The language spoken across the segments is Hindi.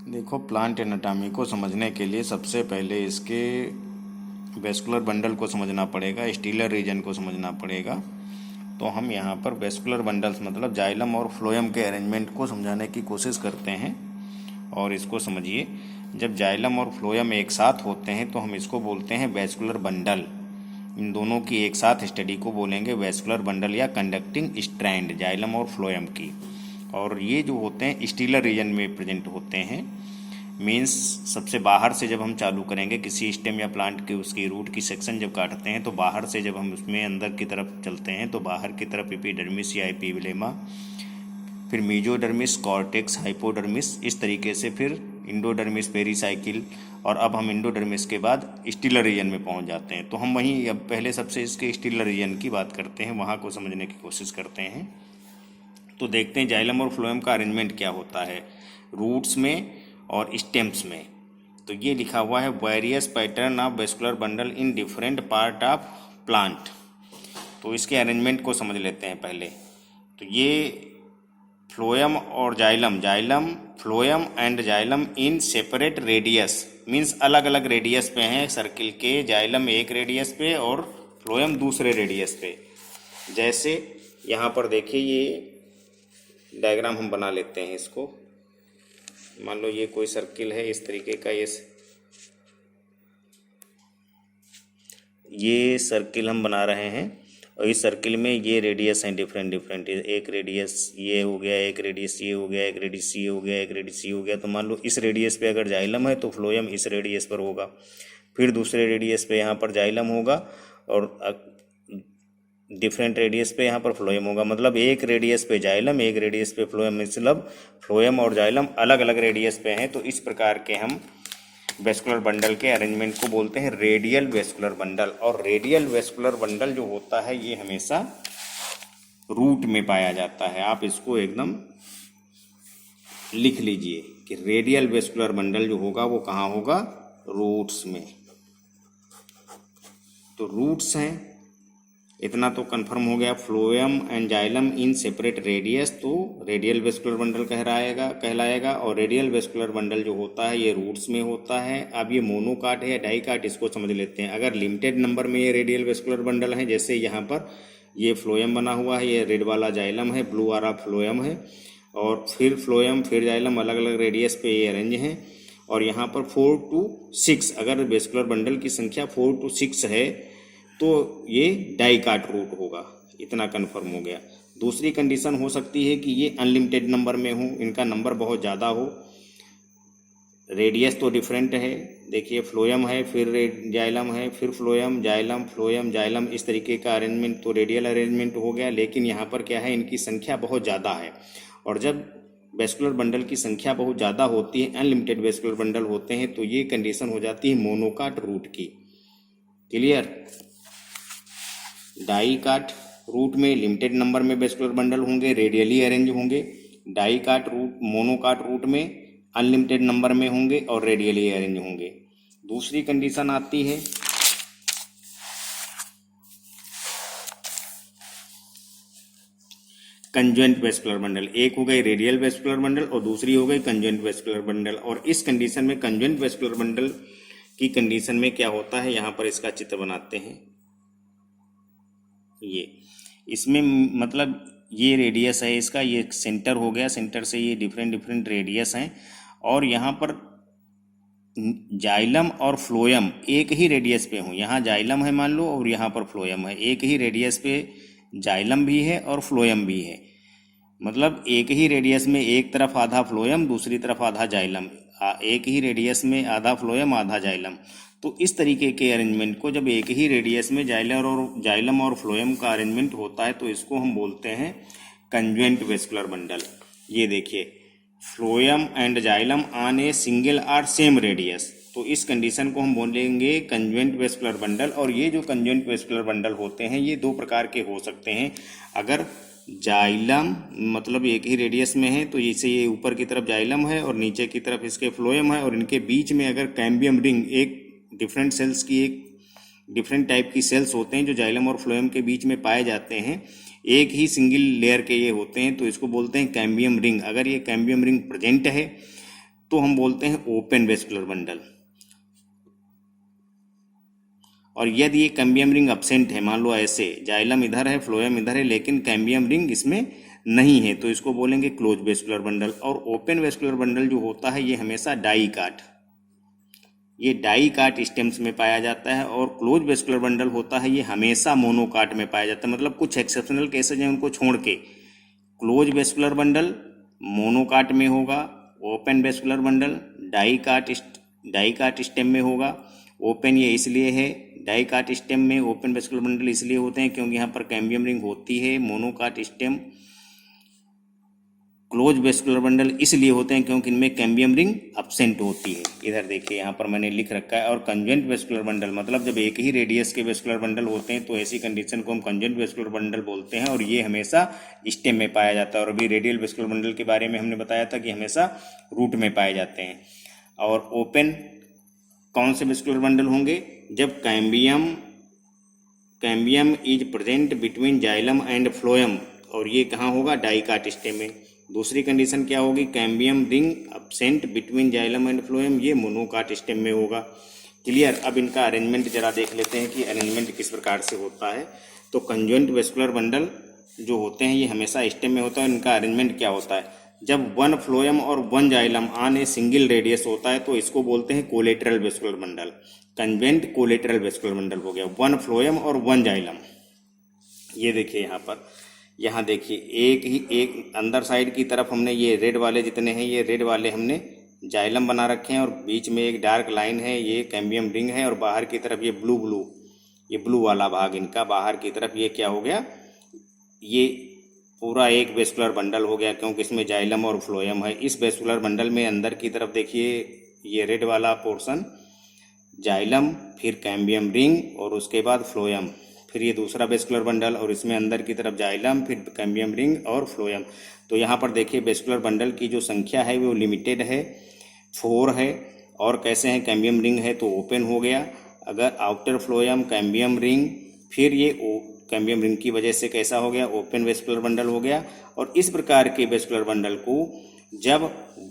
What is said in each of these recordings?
देखो, प्लांट एनाटॉमी को समझने के लिए सबसे पहले इसके वेस्कुलर बंडल को समझना पड़ेगा, स्टीलर रीजन को समझना पड़ेगा। तो हम यहाँ पर वेस्कुलर बंडल्स मतलब जाइलम और फ्लोएम के अरेंजमेंट को समझाने की कोशिश करते हैं। और इसको समझिए, जब जाइलम और फ्लोएम एक साथ होते हैं तो हम इसको बोलते हैं वेस्कुलर बंडल। इन दोनों की एक साथ स्टडी को बोलेंगे वेस्कुलर बंडल या कंडक्टिंग स्ट्रैंड, जाइलम और फ्लोएम की। और ये जो होते हैं स्टीलर रीजन में प्रेजेंट होते हैं। मीन्स सबसे बाहर से जब हम चालू करेंगे किसी स्टेम या प्लांट के उसकी रूट की सेक्शन जब काटते हैं तो बाहर से जब हम उसमें अंदर की तरफ चलते हैं तो बाहर की तरफ एपिडर्मिस या एपिब्लेमा, फिर मेसोडर्मिस, कॉर्टेक्स, हाइपोडर्मिस, इस तरीके से फिर इंडोडर्मिस, पेरीसाइकिल, और अब हम इंडोडर्मिस के बाद स्टीलर रीजन में पहुंच जाते हैं। तो हम वहीं अब पहले सबसे इसके स्टीलर रीजन की बात करते हैं, वहाँ को समझने की कोशिश करते हैं। तो देखते हैं जाइलम और फ्लोएम का अरेंजमेंट क्या होता है रूट्स में और स्टेम्स में। तो ये लिखा हुआ है various pattern of vascular bundle in different part of plant. तो इसके अरेंजमेंट को समझ लेते हैं पहले। तो ये फ्लोएम और xylem, phloem and xylem in separate radius, means अलग अलग रेडियस पे हैं सर्किल के। जाइलम एक रेडियस पे और फ्लोएम दूसरे रेडियस पे। जैसे यहाँ पर देखिए, ये डायग्राम हम बना लेते हैं इसको। मान लो ये कोई सर्किल है इस तरीके का, ये सर्किल हम बना रहे हैं और इस सर्किल में ये रेडियस हैं डिफरेंट डिफरेंट। एक रेडियस ये हो गया, एक रेडियस ये हो गया, एक रेडियस ये हो गया, एक रेडियस ये हो गया। तो मान लो इस रेडियस पे अगर जाइलम है तो फ्लोएम इस रेडियस पर होगा, फिर दूसरे रेडियस पे यहाँ पर जाइलम होगा और डिफरेंट रेडियस पे यहाँ पर फ्लोएम होगा। मतलब एक रेडियस पे जाइलम, एक रेडियस पे फ्लोएम, मतलब फ्लोएम और जाइलम अलग अलग रेडियस पे हैं। तो इस प्रकार के हम वेस्कुलर बंडल के अरेंजमेंट को बोलते हैं रेडियल वेस्कुलर बंडल। और रेडियल वेस्कुलर बंडल जो होता है ये हमेशा रूट में पाया जाता है। आप इसको एकदम लिख लीजिए कि रेडियल वेस्कुलर बंडल जो होगा वो कहाँ होगा, रूट्स में। तो रूट्स हैं, इतना तो कंफर्म हो गया। Phloem and xylem in separate radius, तो रेडियल वेस्कुलर बंडल कहलाएगा। और रेडियल वेस्कुलर बंडल जो होता है ये रूट्स में होता है। अब ये मोनोकाट है या डाइकाट, इसको समझ लेते हैं। अगर लिमिटेड नंबर में ये रेडियल वेस्कुलर बंडल है, जैसे यहाँ पर ये फ्लोएम बना हुआ है, ये रेड वाला जाइलम है, ब्लू वाला फ्लोएम है, और फिर फ्लोएम फिर जाइलम अलग अलग रेडियस पे ये अरेंज हैं। और यहाँ पर 4 to 6, अगर वेस्कुलर बंडल की संख्या 4 to 6 है तो ये डाइकाट रूट होगा। इतना कंफर्म हो गया। दूसरी कंडीशन हो सकती है कि ये अनलिमिटेड नंबर में हो, इनका नंबर बहुत ज़्यादा हो, रेडियस तो डिफरेंट है। देखिए फ्लोएम है, फिर जाइलम है, फिर फ्लोएम जाइलम, इस तरीके का अरेंजमेंट तो रेडियल अरेंजमेंट हो गया। लेकिन यहाँ पर क्या है, इनकी संख्या बहुत ज़्यादा है। और जब वेस्कुलर बंडल की संख्या बहुत ज़्यादा होती है, अनलिमिटेड वेस्कुलर बंडल होते हैं, तो ये कंडीशन हो जाती है मोनोकाट रूट की। क्लियर? डाइकाट रूट में लिमिटेड नंबर में वेस्कुलर बंडल होंगे, रेडियली अरेंज होंगे। डाइकाट रूट, मोनोकाट रूट में अनलिमिटेड नंबर में होंगे और रेडियली अरेंज होंगे। दूसरी कंडीशन आती है कंजॉइंट वेस्कुलर बंडल। एक हो गई रेडियल वेस्कुलर बंडल और दूसरी हो गई कंजॉइंट वेस्कुलर बंडल। और इस कंडीशन में कंजॉइंट वेस्कुलर बंडल की कंडीशन में क्या होता है, यहाँ पर इसका चित्र बनाते हैं। ये इसमें मतलब ये रेडियस है इसका, ये सेंटर हो गया, सेंटर से ये डिफरेंट डिफरेंट रेडियस हैं। और यहाँ पर जाइलम और फ्लोएम एक ही रेडियस पे हों। यहाँ जाइलम है मान लो और यहाँ पर फ्लोएम है, एक ही रेडियस पे जाइलम भी है और फ्लोएम भी है। मतलब एक ही रेडियस में एक तरफ आधा फ्लोएम, दूसरी तरफ आधा जाइलम, एक ही रेडियस में आधा फ्लोएम आधा जाइलम। तो इस तरीके के अरेंजमेंट को जब एक ही रेडियस में जाइलम और फ्लोएम का अरेंजमेंट होता है तो इसको हम बोलते हैं कंजॉइंट वेस्कुलर बंडल। ये देखिए, phloem and xylem on a single और सेम रेडियस, तो इस कंडीशन को हम बोलेंगे कंजॉइंट वेस्कुलर बंडल। और ये जो कंजॉइंट वेस्कुलर बंडल होते हैं ये दो प्रकार के हो सकते हैं। अगर जाइलम मतलब एक ही रेडियस में है तो इसे ये ऊपर की तरफ जाइलम है और नीचे की तरफ इसके फ्लोएम है, और इनके बीच में अगर कैम्बियम रिंग, एक डिफरेंट सेल्स की एक डिफरेंट टाइप की सेल्स होते हैं जो जाइलम और फ्लोएम के बीच में पाए जाते हैं, एक ही सिंगल लेयर के ये होते हैं, तो इसको बोलते हैं कैम्बियम रिंग। अगर ये कैम्बियम रिंग प्रेजेंट है तो हम बोलते हैं ओपन वेस्कुलर बंडल। और यदि ये कैम्बियम रिंग अब्सेंट है, मान लो ऐसे जाइलम इधर है, फ्लोएम इधर है, लेकिन कैम्बियम रिंग इसमें नहीं है, तो इसको बोलेंगे क्लोज वेस्कुलर बंडल। और ओपन वेस्कुलर बंडल जो होता है ये हमेशा डाइकाट, ये डाइकाट स्टेम्स में पाया जाता है। और क्लोज वेस्कुलर बंडल होता है ये हमेशा मोनोकाट में पाया जाता है। मतलब कुछ एक्सेप्शनल केसेज हैं उनको छोड़ के क्लोज वेस्कुलर बंडल मोनोकाट में होगा, open vascular bundle dicot stem में होगा। ओपन ये इसलिए है डाइकाट स्टेम में, ओपन वेस्कुलर बंडल इसलिए होते हैं क्योंकि यहाँ पर कैम्बियम रिंग होती है। Monocot stem close vascular bundle इसलिए होते हैं क्योंकि इनमें कैम्बियम रिंग अब्सेंट होती है। इधर देखिए यहाँ पर मैंने लिख रखा है। और कंजंक्ट वेस्कुलर बंडल मतलब जब एक ही रेडियस के वेस्कुलर बंडल होते हैं तो ऐसी कंडीशन को हम कंजंक्ट वेस्कुलर बंडल बोलते हैं। और ये हमेशा स्टेम में पाया जाता है। और अभी रेडियल वेस्कुलर बंडल के बारे में हमने बताया था कि हमेशा रूट में पाए जाते हैं। और ओपन कौन से वेस्कुलर बंडल होंगे? जब cambium is present between xylem and phloem, और ये कहाँ होगा? डाइकाट स्टेम में। दूसरी कंडीशन क्या होगी? Cambium ring absent between xylem and phloem, ये मोनोकाट स्टेम में होगा। क्लियर? अब इनका अरेंजमेंट जरा देख लेते हैं कि अरेंजमेंट किस प्रकार से होता है। तो कंजंक्ट वेस्कुलर बंडल जो होते हैं ये हमेशा स्टेम में होता है। इनका अरेंजमेंट क्या होता है? जब वन फ्लोएम और one xylem on a single radius होता है तो इसको बोलते हैं collateral vascular bundle. Conjunct collateral vascular bundle हो गया वन फ्लोएम और वन जाइलम। ये देखिए यहाँ देखिए एक अंदर साइड की तरफ हमने ये रेड वाले जितने हैं, ये रेड वाले हमने जाइलम बना रखे हैं और बीच में एक डार्क लाइन है, ये कैम्बियम रिंग है। और बाहर की तरफ ये ब्लू वाला भाग इनका बाहर की तरफ ये क्या हो गया? ये पूरा एक वेस्कुलर बंडल हो गया क्योंकि इसमें जाइलम और फ्लोएम है। इस वेस्कुलर बंडल में अंदर की तरफ देखिए ये रेड वाला पोर्शन जाइलम, फिर कैम्बियम रिंग और उसके बाद फ्लोएम, फिर ये दूसरा वेस्कुलर बंडल और इसमें अंदर की तरफ जाइलम, फिर कैम्बियम रिंग और फ्लोएम। तो यहाँ पर देखिए वेस्कुलर बंडल की जो संख्या है वो लिमिटेड है, 4 है। और कैसे हैं? कैम्बियम रिंग है तो ओपन हो गया। अगर आउटर फ्लोएम कैम्बियम रिंग, फिर ये कैम्बियम रिंग की वजह से कैसा हो गया? ओपन वेस्कुलर बंडल हो गया। और इस प्रकार के वेस्कुलर बंडल को जब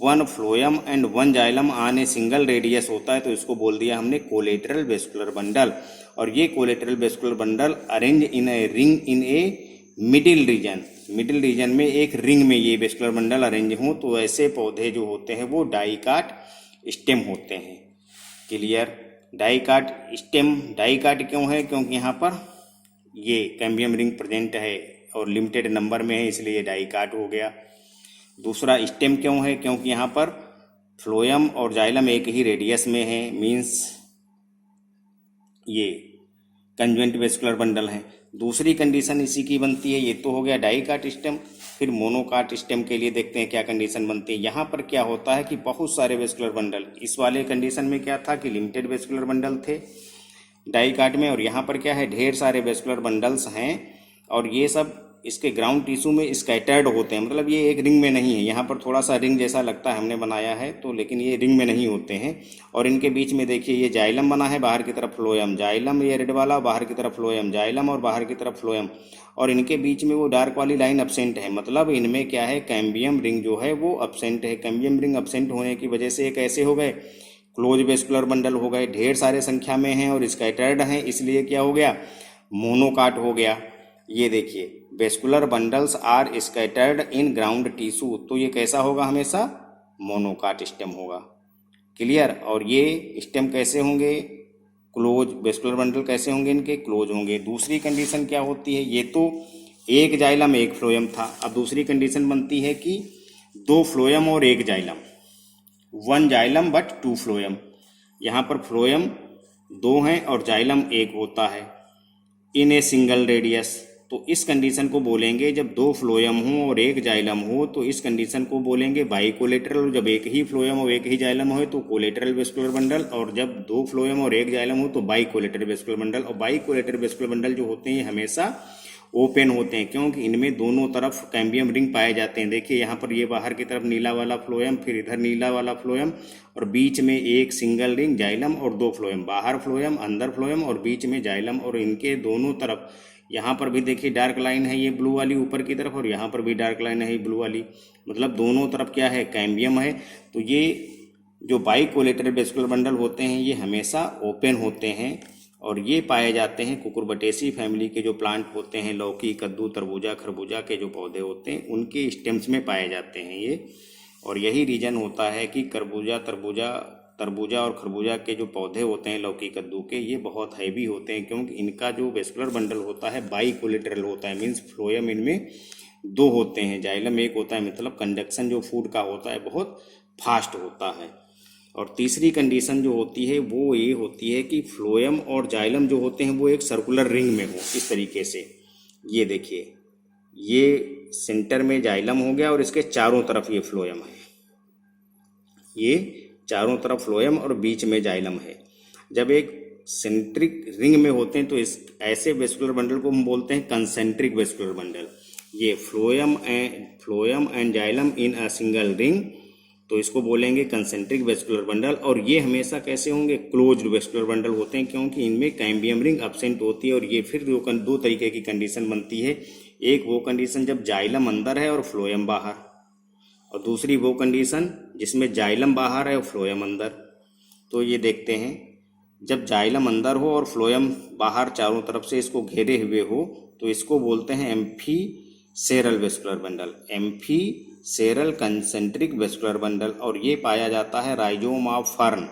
one phloem and one xylem on a single radius होता है तो इसको बोल दिया हमने कोलेटरल वेस्कुलर बंडल। और ये collateral vascular bundle arrange in a ring in a middle region में एक रिंग में ये वेस्कुलर बंडल अरेंज हों तो ऐसे पौधे जो होते हैं वो डाइकाट स्टेम होते हैं। क्लियर? डाइकाट स्टेम डाइकाट क्यों है? क्योंकि यहाँ पर ये कैम्बियम रिंग प्रेजेंट है और लिमिटेड नंबर में है इसलिए डाइकाट हो गया। दूसरा स्टेम क्यों है? क्योंकि यहाँ पर फ्लोएम और जाइलम एक ही रेडियस में है, मीन्स ये कंजंक्ट वेस्कुलर बंडल है। दूसरी कंडीशन इसी की बनती है। ये तो हो गया डाइकाट स्टेम। फिर मोनोकाट स्टेम के लिए देखते हैं क्या कंडीशन बनती है। यहाँ पर क्या होता है कि बहुत सारे वेस्कुलर बंडल, इस वाले कंडीशन में क्या था कि लिमिटेड वेस्कुलर बंडल थे डाइकाट में, और यहाँ पर क्या है? ढेर सारे वेस्कुलर बंडल्स हैं और ये सब इसके ग्राउंड टिश्यू में स्कैटर्ड होते हैं। मतलब ये एक रिंग में नहीं है। यहाँ पर थोड़ा सा रिंग जैसा लगता है हमने बनाया है तो, लेकिन ये रिंग में नहीं होते हैं। और इनके बीच में देखिए ये जाइलम बना है, बाहर की तरफ फ्लोएम, जाइलम ये रेड वाला, बाहर की तरफ फ्लोएम, जाइलम और बाहर की तरफ फ्लोएम। और इनके बीच में वो डार्क वाली लाइन अब्सेंट है। मतलब इनमें क्या है? कैम्बियम रिंग जो है वो अब्सेंट है। कैम्बियम रिंग अब्सेंट होने की वजह से एक ऐसे हो गए क्लोज वेस्कुलर बंडल हो गए, ढेर सारे संख्या में हैं और स्कैटर्ड हैं, इसलिए क्या हो गया? मोनोकाट हो गया। ये देखिए vascular bundles are scattered in ground tissue, तो ये कैसा होगा? हमेशा मोनोकाट स्टेम होगा। क्लियर? और ये स्टेम कैसे होंगे? क्लोज। वेस्कुलर बंडल कैसे होंगे? इनके क्लोज होंगे। दूसरी कंडीशन क्या होती है? ये तो एक जाइलम एक फ्लोएम था। अब दूसरी कंडीशन बनती है कि 2 फ्लोएम और 1 जाइलम, 1 जाइलम बट 2 फ्लोएम। यहाँ पर फ्लोएम 2 हैं और जाइलम 1 होता है इन ए सिंगल रेडियस। तो इस कंडीशन को बोलेंगे, जब 2 फ्लोएम हो और 1 जाइलम हो तो इस कंडीशन को बोलेंगे बाइकोलेटरल। और जब एक ही फ्लोएम और 1 ही जाइलम हो तो कोलेटरल वेस्कुलर बंडल। और जब 2 फ्लोएम और 1 जाइलम हो तो बाइकोलेटरल वेस्कुलर बंडल। और बाइकोलेटरल वेस्कुलर बंडल जो होते हैं हमेशा ओपन होते हैं क्योंकि इनमें दोनों तरफ कैम्बियम रिंग पाए जाते हैं। देखिए यहाँ पर ये बाहर की तरफ नीला वाला फ्लोएम, फिर इधर नीला वाला फ्लोएम और बीच में एक सिंगल रिंग जाइलम और 2 फ्लोएम, बाहर फ्लोएम अंदर फ्लोएम और बीच में जाइलम। और इनके दोनों तरफ यहाँ पर भी देखिए डार्क लाइन है ये ब्लू वाली ऊपर की तरफ, और यहाँ पर भी डार्क लाइन है ये ब्लू वाली। मतलब दोनों तरफ क्या है? कैम्बियम है। तो ये जो बाइकोलेटरल वेस्कुलर बंडल होते हैं ये हमेशा ओपन होते हैं और ये पाए जाते हैं कुकुरबिटेसी फैमिली के जो प्लांट होते हैं, लौकी, कद्दू, तरबूजा, खरबूजा के जो पौधे होते हैं उनके स्टेम्स में पाए जाते हैं ये। और यही रीज़न होता है कि तरबूजा और खरबूजा के जो पौधे होते हैं लौकी, कद्दू के, ये बहुत हैवी होते हैं क्योंकि इनका जो वेस्कुलर बंडल होता है बाइकोलेटरल होता है। मीन्स फ्लोएम इनमें दो होते हैं, जाइलम एक होता है, मतलब कंडक्शन जो फूड का होता है बहुत फास्ट होता है। और तीसरी कंडीशन जो होती है वो ये होती है कि फ्लोएम और जाइलम जो होते हैं वो एक सर्कुलर रिंग में हो, इस तरीके से। ये देखिए, ये सेंटर में जाइलम हो गया और इसके चारों तरफ ये फ्लोएम है, ये चारों तरफ फ्लोएम और बीच में जाइलम है। जब एक सेंट्रिक रिंग में होते हैं तो इस ऐसे वेस्कुलर बंडल को हम बोलते हैं कंसेंट्रिक वेस्कुलर बंडल। ये phloem and xylem in a single ring, तो इसको बोलेंगे कंसेंट्रिक वेस्कुलर बंडल। और ये हमेशा कैसे होंगे? क्लोज्ड वेस्कुलर बंडल होते हैं क्योंकि इनमें कैम्बियम रिंग अब्सेंट होती है। और ये फिर दो तरीके की कंडीशन बनती है, एक वो कंडीशन जब जाइलम अंदर है और फ्लोएम बाहर, और दूसरी वो कंडीशन जिसमें जाइलम बाहर है और फ्लोएम अंदर। तो ये देखते हैं, जब जाइलम अंदर हो और फ्लोएम बाहर चारों तरफ से इसको घेरे हुए हो तो इसको बोलते हैं amphicribral vascular bundle, amphicribral concentric vascular bundle. और ये पाया जाता है राइजोम ऑफ फर्न।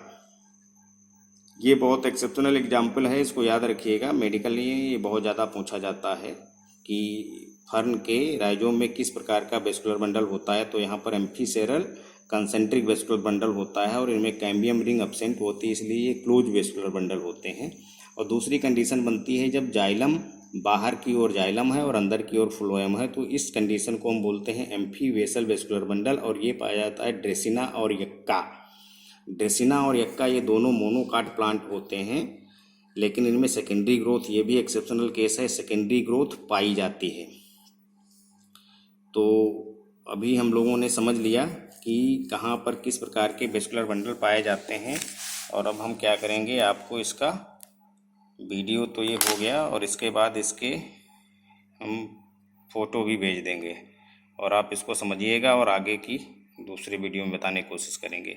ये बहुत एक्सेप्शनल एग्जाम्पल है, इसको याद रखिएगा, मेडिकल ये बहुत ज़्यादा पूछा जाता है कि फर्न के राइजोम में किस प्रकार का वेस्कुलर बंडल होता है। तो यहाँ पर एम्फीसेरल कंसेंट्रिक वेस्कुलर बंडल होता है और इनमें कैम्बियम रिंग अब्सेंट होती है, इसलिए ये क्लोज वेस्कुलर बंडल होते हैं। और दूसरी कंडीशन बनती है जब जाइलम बाहर की ओर जाइलम है और अंदर की ओर फ्लोएम है, तो इस कंडीशन को हम बोलते हैं एम्फीवेसल वेस्कुलर बंडल। और ये पाया जाता है ड्रेसिना और यक्का। ड्रेसिना और यक्का ये दोनों मोनोकाट प्लांट होते हैं, लेकिन इनमें सेकेंडरी ग्रोथ, ये भी एक्सेप्शनल केस है, सेकेंडरी ग्रोथ पाई जाती है। तो अभी हम लोगों ने समझ लिया कि कहाँ पर किस प्रकार के वेस्कुलर बंडल पाए जाते हैं। और अब हम क्या करेंगे, आपको इसका वीडियो तो ये हो गया और इसके बाद इसके हम फ़ोटो भी भेज देंगे और आप इसको समझिएगा और आगे की दूसरी वीडियो में बताने की कोशिश करेंगे।